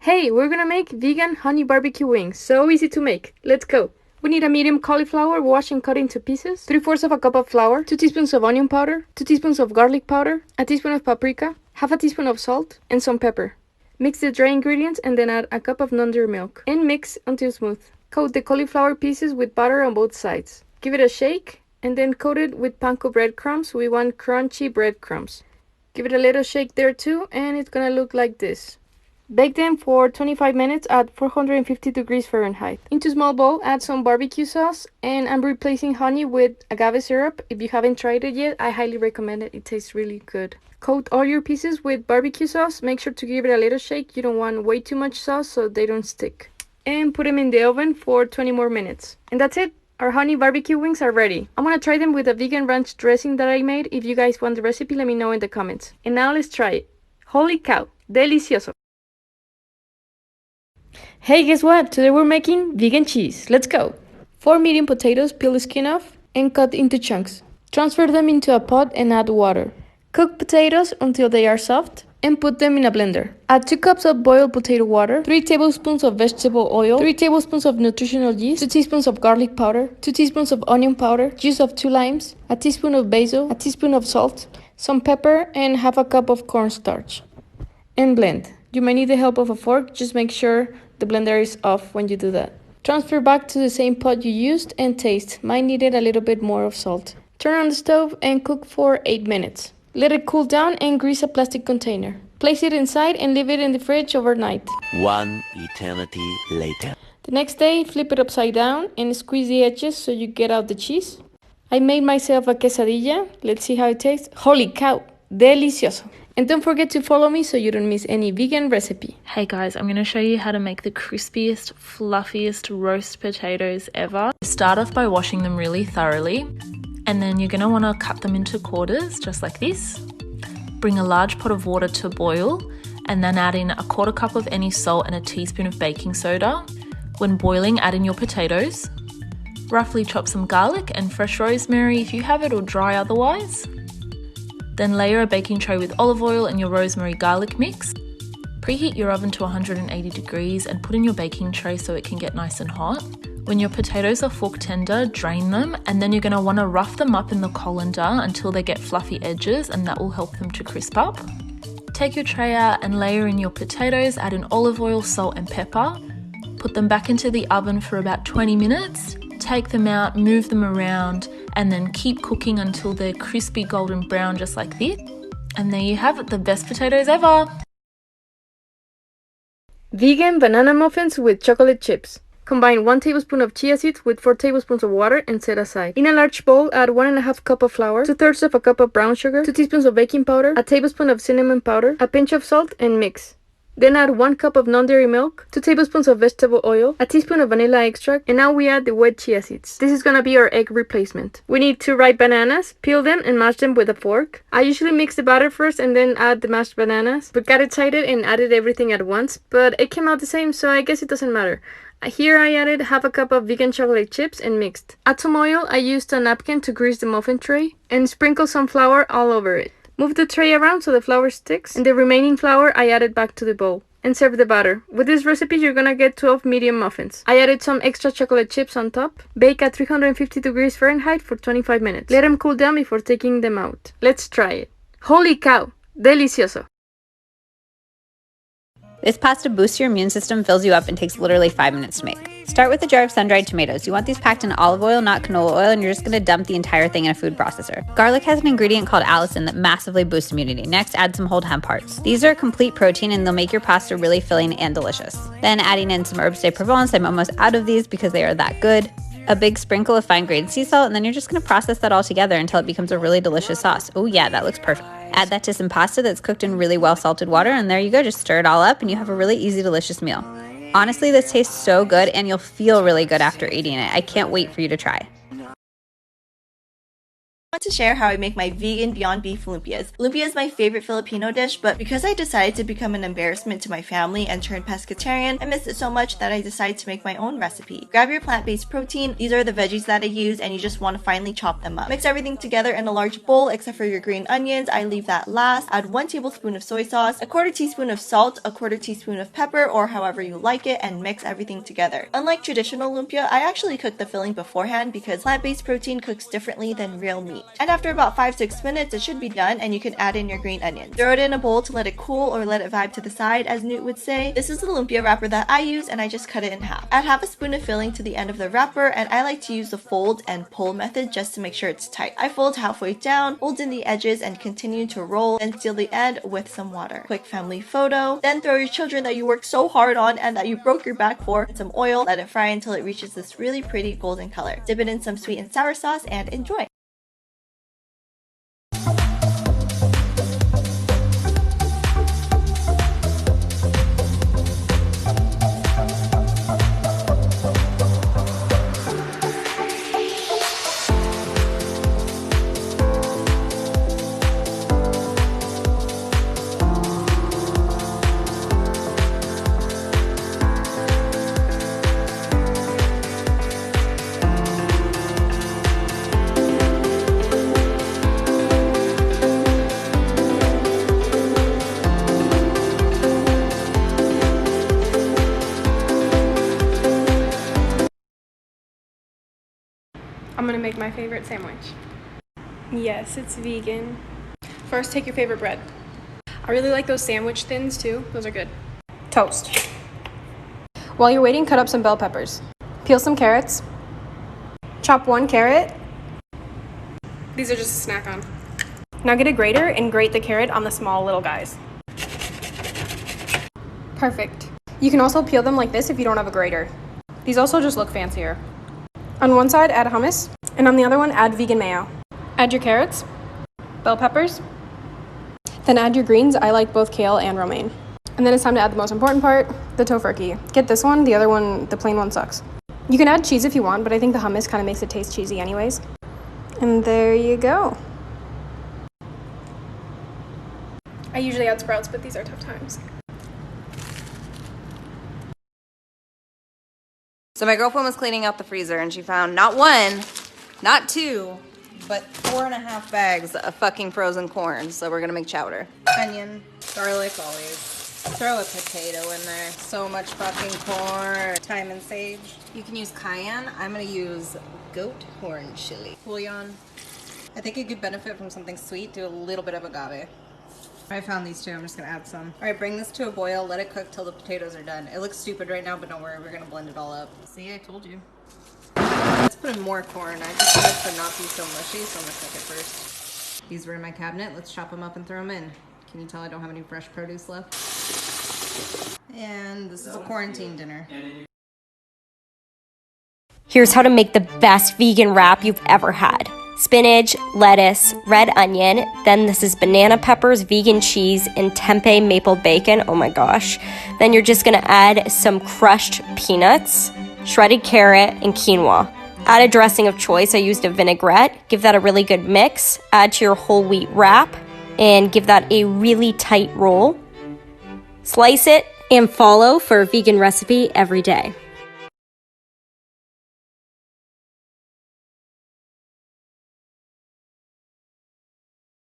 Hey, we're gonna make vegan honey barbecue wings. So easy to make. Let's go. We need a medium cauliflower washed and cut into pieces, 3/4 of a cup of flour, 2 teaspoons of onion powder, 2 teaspoons of garlic powder, a teaspoon of paprika, half a teaspoon of salt, and some pepper. Mix the dry ingredients and then add a cup of non-dairy milk and mix until smooth. Coat the cauliflower pieces with butter on both sides. Give it a shake and then coat it with panko breadcrumbs. We want crunchy breadcrumbs. Give it a little shake there too, and it's gonna look like this. Bake them for 25 minutes at 450 degrees Fahrenheit. Into a small bowl, add some barbecue sauce, and I'm replacing honey with agave syrup. If you haven't tried it yet, I highly recommend it. It tastes really good. Coat all your pieces with barbecue sauce. Make sure to give it a little shake. You don't want way too much sauce so they don't stick. And put them in the oven for 20 more minutes. And that's it. Our honey barbecue wings are ready. I'm gonna try them with a vegan ranch dressing that I made. If you guys want the recipe, let me know in the comments. And now let's try it. Holy cow, delicioso. Hey, guess what? Today we're making vegan cheese. Let's go! 4 medium potatoes, peel the skin off and cut into chunks. Transfer them into a pot and add water. Cook potatoes until they are soft and put them in a blender. Add 2 cups of boiled potato water, 3 tablespoons of vegetable oil, 3 tablespoons of nutritional yeast, 2 teaspoons of garlic powder, 2 teaspoons of onion powder, juice of 2 limes, a teaspoon of basil, a teaspoon of salt, some pepper, and half a cup of cornstarch. And blend. You might need the help of a fork, just make sure the blender is off when you do that. Transfer back to the same pot you used and taste. Mine needed a little bit more of salt. Turn on the stove and cook for 8 minutes. Let it cool down and grease a plastic container. Place it inside and leave it in the fridge overnight. One eternity later. The next day, flip it upside down and squeeze the edges so you get out the cheese. I made myself a quesadilla. Let's see how it tastes. Holy cow, delicioso. And don't forget to follow me so you don't miss any vegan recipe. Hey guys, I'm going to show you how to make the crispiest, fluffiest roast potatoes ever. Start off by washing them really thoroughly, and then you're going to want to cut them into quarters just like this. Bring a large pot of water to boil, and then add in a 1/4 cup of any salt and a teaspoon of baking soda. When boiling, add in your potatoes. Roughly chop some garlic and fresh rosemary if you have it or dry otherwise. Then layer a baking tray with olive oil and your rosemary garlic mix. Preheat your oven to 180 degrees and put in your baking tray so it can get nice and hot. When your potatoes are fork tender, drain them, and then you're going to want to rough them up in the colander until they get fluffy edges, and that will help them to crisp up. Take your tray out and layer in your potatoes, add in olive oil, salt and pepper. Put them back into the oven for about 20 minutes. Take them out, move them around, and then keep cooking until they're crispy golden brown just like this. And there you have it, the best potatoes ever! Vegan banana muffins with chocolate chips. Combine 1 tablespoon of chia seeds with 4 tablespoons of water and set aside. In a large bowl, add 1½ cup of flour, 2/3 of a cup of brown sugar, 2 teaspoons of baking powder, a tablespoon of cinnamon powder, a pinch of salt, and mix. Then add 1 cup of non-dairy milk, 2 tablespoons of vegetable oil, a teaspoon of vanilla extract, and now we add the wet chia seeds. This is gonna be our egg replacement. We need 2 ripe bananas, peel them and mash them with a fork. I usually mix the batter first and then add the mashed bananas, but got excited and added everything at once, but it came out the same, so I guess it doesn't matter. Here I added half a cup of vegan chocolate chips and mixed. Add some oil. I used a napkin to grease the muffin tray and sprinkle some flour all over it. Move the tray around so the flour sticks, and the remaining flour I added back to the bowl. And serve the batter. With this recipe, you're gonna get 12 medium muffins. I added some extra chocolate chips on top. Bake at 350 degrees Fahrenheit for 25 minutes. Let them cool down before taking them out. Let's try it. Holy cow! Delicioso! This pasta boosts your immune system, fills you up, and takes literally 5 minutes to make. Start with a jar of sun-dried tomatoes. You want these packed in olive oil, not canola oil, and you're just going to dump the entire thing in a food processor. Garlic has an ingredient called allicin that massively boosts immunity. Next, add some whole hemp hearts. These are complete protein, and they'll make your pasta really filling and delicious. Then adding in some herbes de Provence. I'm almost out of these because they are that good. A big sprinkle of fine-grained sea salt, and then you're just going to process that all together until it becomes a really delicious sauce. Oh yeah, that looks perfect. Add that to some pasta that's cooked in really well salted water, and there you go. Just stir it all up and you have a really easy, delicious meal. Honestly, this tastes so good and you'll feel really good after eating it. I can't wait for you to try. I want to share how I make my vegan Beyond Beef lumpias. Lumpia is my favorite Filipino dish, but because I decided to become an embarrassment to my family and turn pescatarian, I missed it so much that I decided to make my own recipe. Grab your plant-based protein, these are the veggies that I use, and you just want to finely chop them up. Mix everything together in a large bowl except for your green onions, I leave that last. Add 1 tablespoon of soy sauce, a 1/4 teaspoon of salt, a 1/4 teaspoon of pepper, or however you like it, and mix everything together. Unlike traditional lumpia, I actually cook the filling beforehand because plant-based protein cooks differently than real meat. And after about 5-6 minutes, it should be done, and you can add in your green onions. Throw it in a bowl to let it cool or let it vibe to the side, as Newt would say. This is the lumpia wrapper that I use, and I just cut it in half. Add half a spoon of filling to the end of the wrapper, and I like to use the fold and pull method just to make sure it's tight. I fold halfway down, hold in the edges, and continue to roll, and seal the end with some water. Quick family photo. Then throw your children that you worked so hard on and that you broke your back for in some oil. Let it fry until it reaches this really pretty golden color. Dip it in some sweet and sour sauce and enjoy. I'm gonna make my favorite sandwich. Yes, it's vegan. First, take your favorite bread. I really like those sandwich thins too. Those are good. Toast. While you're waiting, cut up some bell peppers. Peel some carrots. Chop 1 carrot. These are just a snack on. Now get a grater and grate the carrot on the small little guys. Perfect. You can also peel them like this if you don't have a grater. These also just look fancier. On one side, add hummus, and on the other one, add vegan mayo. Add your carrots, bell peppers, then add your greens. I like both kale and romaine. And then it's time to add the most important part, the tofurkey. Get this one, the other one, the plain one sucks. You can add cheese if you want, but I think the hummus kind of makes it taste cheesy anyways. And there you go. I usually add sprouts, but these are tough times. So my girlfriend was cleaning out the freezer and she found not 1, not 2, but 4.5 bags of fucking frozen corn. So we're gonna make chowder. Onion, garlic always. Throw a potato in there. So much fucking corn. Thyme and sage. You can use cayenne. I'm gonna use goat horn chili. Bouillon. I think it could benefit from something sweet. Do a little bit of agave. I found these two, I'm just gonna add some. All right, bring this to a boil, let it cook till the potatoes are done. It looks stupid right now, but don't worry, we're gonna blend it all up. See, I told you. Let's put in more corn. I just want it to not be so mushy, so I'm gonna cook it first. These were in my cabinet, let's chop them up and throw them in. Can you tell I don't have any fresh produce left? And this is a quarantine dinner. Here's how to make the best vegan wrap you've ever had. Spinach, lettuce, red onion, then this is banana peppers, vegan cheese, and tempeh maple bacon. Oh my gosh. Then you're just gonna add some crushed peanuts, shredded carrot, and quinoa. Add a dressing of choice. I used a vinaigrette. Give that a really good mix. Add to your whole wheat wrap and give that a really tight roll. Slice it and follow for a vegan recipe every day.